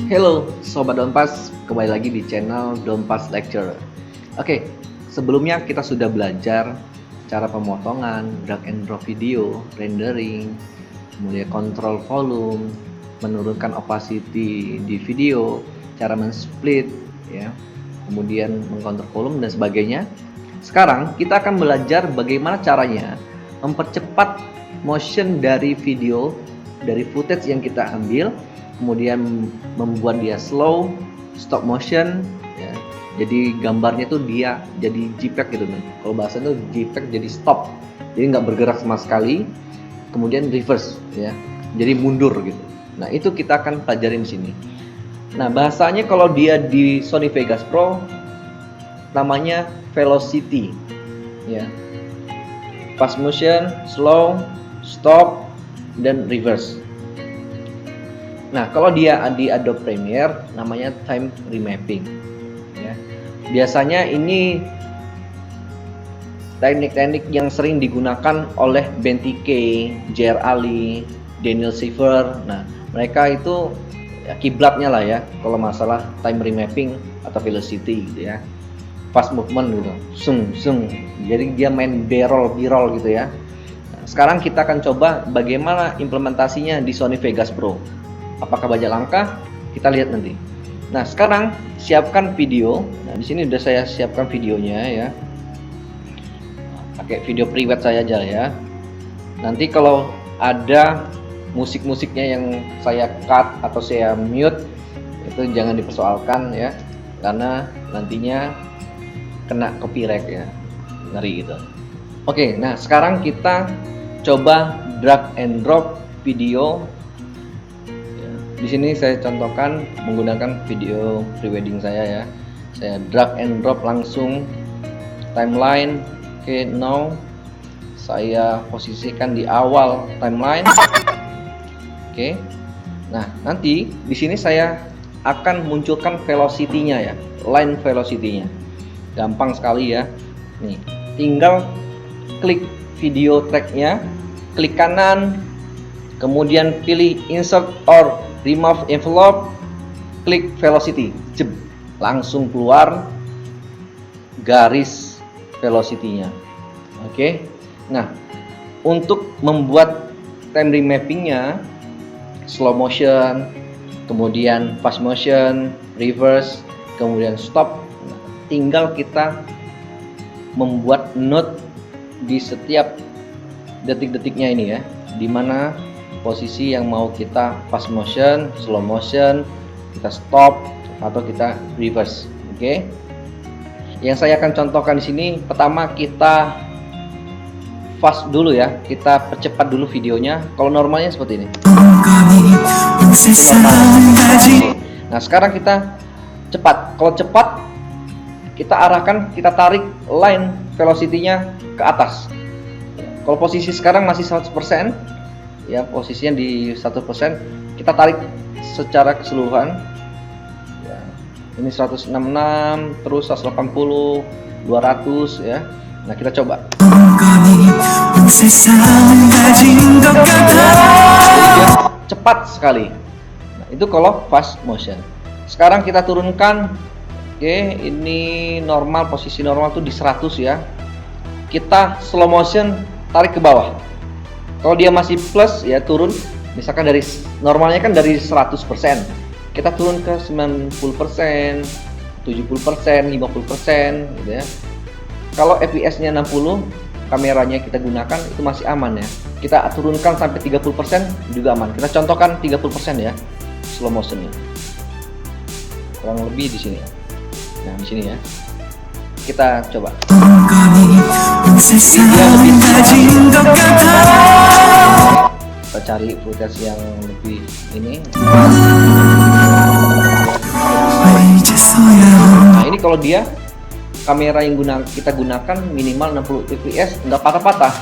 Hello Sobat Donpas, kembali lagi di channel Donpas Lecture. Oke, sebelumnya kita sudah belajar cara pemotongan, drag and drop video, rendering, kemudian kontrol volume, menurunkan opacity di video, cara men-split, ya, kemudian mengkontrol volume dan sebagainya. Sekarang kita akan belajar bagaimana caranya mempercepat motion dari video, dari footage yang kita ambil, kemudian membuat dia slow, stop motion, ya. Jadi gambarnya tuh dia jadi JPEG gitu nih. Kalau bahasa itu JPEG jadi stop, jadi nggak bergerak sama sekali. Kemudian reverse, ya, jadi mundur gitu. Nah itu kita akan pelajarin di sini. Nah bahasanya kalau dia di Sony Vegas Pro namanya velocity, ya. Fast motion, slow, stop, dan reverse. Nah, kalau dia di Adobe Premiere namanya time remapping, ya. Biasanya ini teknik-teknik yang sering digunakan oleh Ben TK, J.R. Ali, Daniel Silver. Nah, mereka itu ya, kiblatnya lah ya kalau masalah time remapping atau velocity gitu ya. Fast movement gitu, sung. Jadi dia main b-roll gitu ya. Nah, sekarang kita akan coba bagaimana implementasinya di Sony Vegas Pro. Apakah baja langkah? Kita lihat nanti. Nah, sekarang siapkan video. Nah, di sini udah saya siapkan videonya ya. Pakai video private saya aja ya. Nanti kalau ada musik-musiknya yang saya cut atau saya mute, itu jangan dipersoalkan ya, karena nantinya kena copyright ya. Ngeri gitu. Oke, nah sekarang kita coba drag and drop video. Di sini saya contohkan menggunakan video prewedding saya ya. Saya drag and drop langsung timeline. Oke, now saya posisikan di awal timeline. Oke. Nah, nanti di sini saya akan munculkan velocity-nya ya, line velocity-nya. Gampang sekali ya. Nih, tinggal klik video track-nya, klik kanan, kemudian pilih insert or remove envelope, klik velocity, jeb, langsung keluar garis velocity-nya. Oke. Nah, untuk membuat time remapping-nya, slow motion, kemudian fast motion, reverse, kemudian stop, tinggal kita membuat note di setiap detik-detiknya ini ya, dimana posisi yang mau kita fast motion, slow motion, kita stop atau kita reverse. Oke. Yang saya akan contohkan di sini, pertama kita fast dulu ya, kita percepat dulu videonya. Kalau normalnya seperti ini. Nah, sekarang kita cepat. Kalau cepat kita arahkan, kita tarik line velocity-nya ke atas. Kalau posisi sekarang masih 100%, ya posisinya di 100%, kita tarik secara keseluruhan ya, ini 166, terus 180, 200 ya. Nah kita coba cepat sekali. Nah, itu kalau fast motion. Sekarang kita turunkan. Oke, ini normal, posisi normal tuh di 100 ya. Kita slow motion, tarik ke bawah. Kalau dia masih plus ya turun, misalkan dari normalnya kan dari 100%, kita turun ke 90%, 70%, 50% gitu ya. Kalau FPS-nya 60, kameranya kita gunakan itu masih aman ya. Kita turunkan sampai 30% juga aman. Kita contohkan 30% ya slow motionnya. Kurang lebih di sini ya. Nah, di sini ya. Kita coba. Kita cari footage yang lebih ini. Nah, ini kalau dia kamera yang kita gunakan minimal 60 fps, nggak patah-patah.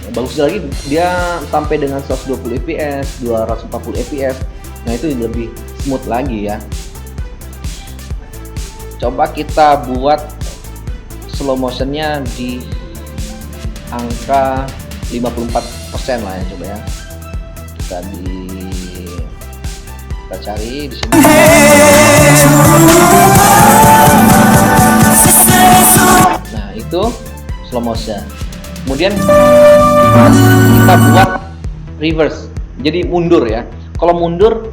Ya, bagus lagi dia sampai dengan 120 fps, 240 fps. Nah, itu lebih smooth lagi ya. Coba kita buat slow motionnya di angka 54% lah ya, coba ya. Kita di Kita cari di sini. Nah, itu slow motion. Kemudian kita buat reverse. Jadi mundur ya. Kalau mundur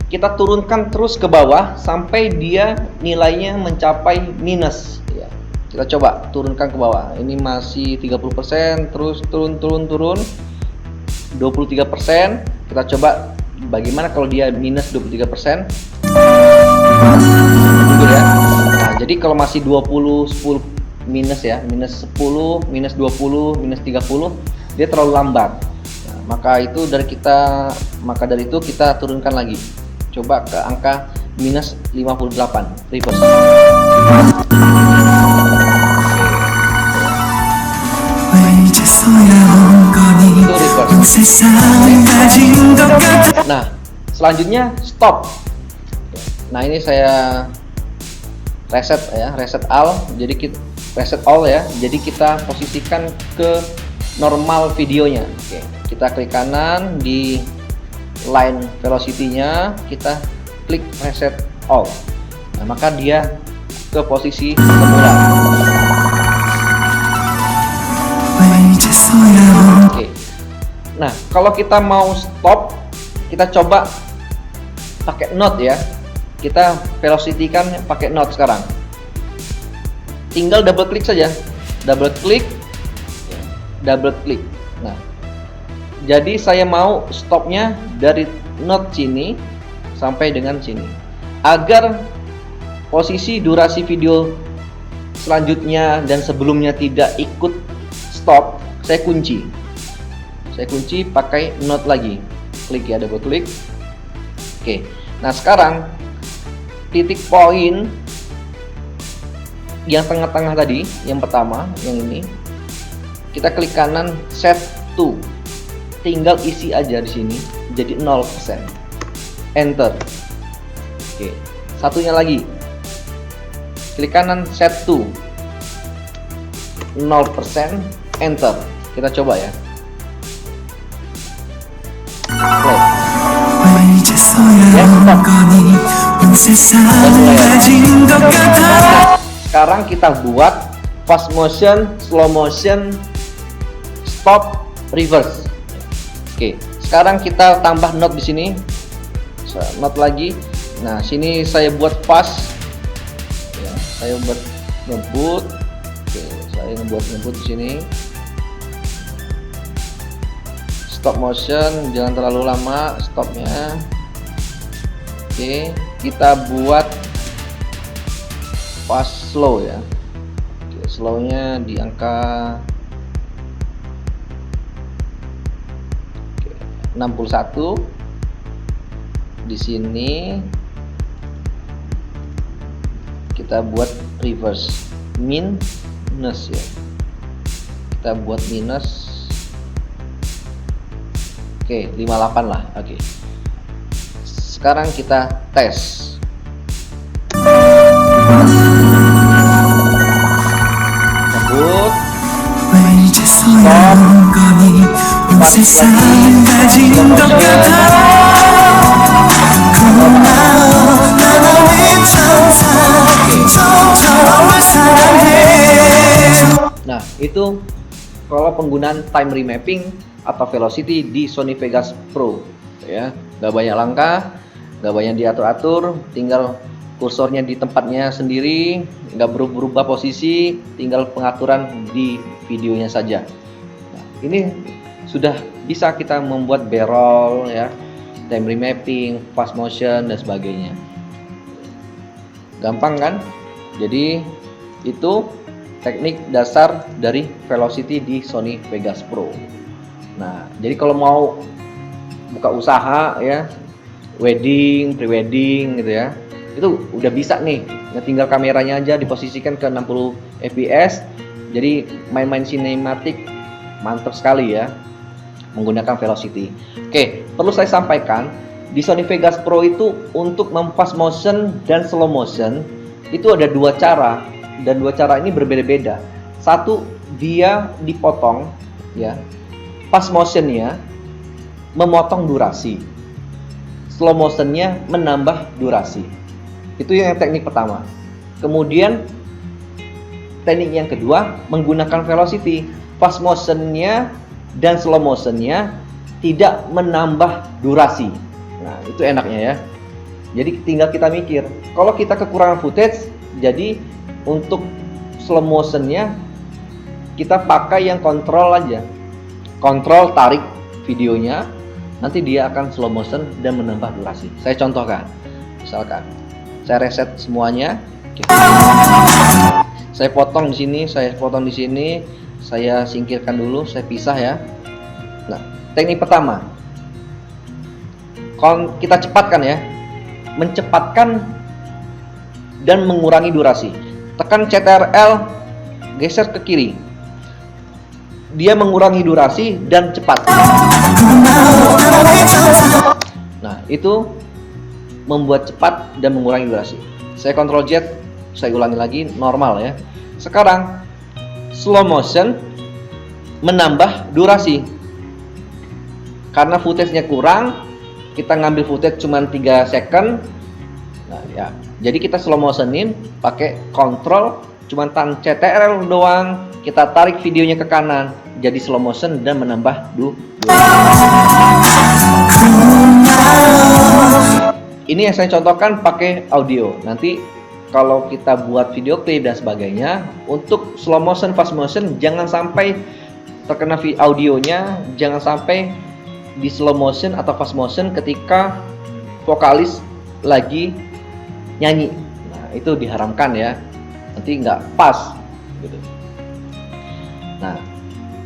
kita turunkan terus ke bawah sampai dia nilainya mencapai minus ya. Kita coba turunkan ke bawah. Ini masih 30%, terus turun 23%. Kita coba bagaimana kalau dia minus 23%. Mundur ya. Nah, jadi kalau masih 20 10 minus ya, minus 10, minus 20, minus 30, dia terlalu lambat. Nah, maka dari itu kita turunkan lagi. Coba ke angka minus 58, reverse. Itu reverse. Nah, selanjutnya stop. Nah, ini saya reset ya, reset all. Jadi kita reset all ya. Jadi kita posisikan ke normal videonya. Oke, kita klik kanan di line velocity-nya, kita klik reset all. Nah, maka dia ke posisi semula. Oke. Nah, kalau kita mau stop, kita coba pakai note ya. Kita velocity kan pakai note sekarang. Tinggal double klik saja. Double klik. Nah, jadi saya mau stopnya dari note sini sampai dengan sini, agar posisi durasi video selanjutnya dan sebelumnya tidak ikut stop. Saya kunci pakai note lagi. Klik ya, double klik. Oke. Nah, sekarang titik poin yang tengah-tengah tadi, yang pertama, yang ini, kita klik kanan set to. Tinggal isi aja di sini jadi 0%. Enter. Oke. Satunya lagi. Klik kanan set to 0%, enter. Kita coba ya. Play. Sekarang kita buat fast motion, slow motion, stop, reverse. Oke, sekarang kita tambah note di sini. Note lagi. Nah, sini saya buat fast. Ya, saya buat ngebut. Oke, saya ngebut di sini. Stop motion, jangan terlalu lama stopnya. Oke, kita buat fast slow ya. Oke, slownya di angka 61. Di sini kita buat reverse minus ya. Kita buat minus. Oke, 58 lah. Oke. Sekarang kita tes. Ngebut. Stop. Nah, itu kalau penggunaan time remapping atau velocity di Sony Vegas Pro ya. Gak banyak langkah, gak banyak diatur-atur, tinggal kursornya di tempatnya sendiri, gak berubah posisi, tinggal pengaturan di videonya saja. Nah, ini sudah bisa kita membuat b-roll ya, time remapping, fast motion dan sebagainya. Gampang kan? Jadi itu teknik dasar dari velocity di Sony Vegas Pro. Nah, jadi kalau mau buka usaha ya, wedding, pre-wedding gitu ya, itu udah bisa nih. Nah, tinggal kameranya aja diposisikan ke 60 fps. Jadi main-main sinematik mantap sekali ya menggunakan velocity. Oke, perlu saya sampaikan di Sony Vegas Pro itu untuk memfast motion dan slow motion itu ada dua cara, dan dua cara ini berbeda-beda. Satu, dia dipotong ya, fast motionnya memotong durasi. slow motionnya menambah durasi. Itu yang teknik pertama. Kemudian teknik yang kedua menggunakan velocity. Fast motionnya dan slow motionnya tidak menambah durasi. Nah, itu enaknya ya. Jadi tinggal kita mikir, kalau kita kekurangan footage, jadi untuk slow motionnya kita pakai yang kontrol aja. Kontrol tarik videonya, nanti dia akan slow motion dan menambah durasi. Saya contohkan, misalkan saya reset semuanya, saya potong di sini, saya potong di sini, saya singkirkan dulu, saya pisah ya. Nah, teknik pertama, kita cepatkan ya, mencepatkan dan mengurangi durasi. Tekan CTRL, geser ke kiri, dia mengurangi durasi dan cepat. Nah, itu membuat cepat dan mengurangi durasi. Saya Ctrl Z, saya ulangi lagi, normal ya. Sekarang slow motion menambah durasi. Karena footage-nya kurang, kita ngambil footage cuma 3 second. Nah, ya. Jadi kita slow motionin pakai kontrol, cuma tahan CTRL doang, kita tarik videonya ke kanan, jadi slow motion dan menambah durasi. Ini yang saya contohkan pakai audio. Nanti kalau kita buat video klip dan sebagainya, untuk slow motion, fast motion jangan sampai terkena audionya, jangan sampai di slow motion atau fast motion ketika vokalis lagi nyanyi. Nah, itu diharamkan ya, nanti nggak pas gitu. Nah,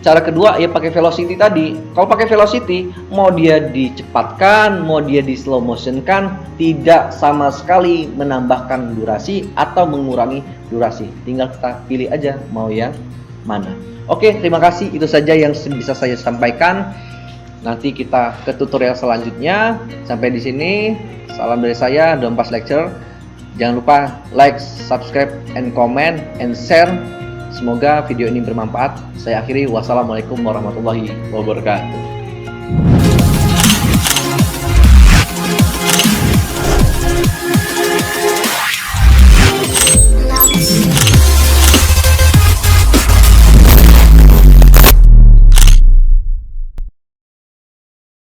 cara kedua ya pakai velocity tadi. Kalau pakai velocity, mau dia dicepatkan, mau dia di slow motion kan, tidak sama sekali menambahkan durasi atau mengurangi durasi. Tinggal kita pilih aja mau yang mana. Oke, terima kasih. Itu saja yang bisa saya sampaikan. Nanti kita ke tutorial selanjutnya. Sampai di sini. Salam dari saya, Don't Pass Lecture. Jangan lupa like, subscribe, and comment, and share. Semoga video ini bermanfaat. Saya akhiri. Wassalamualaikum warahmatullahi wabarakatuh.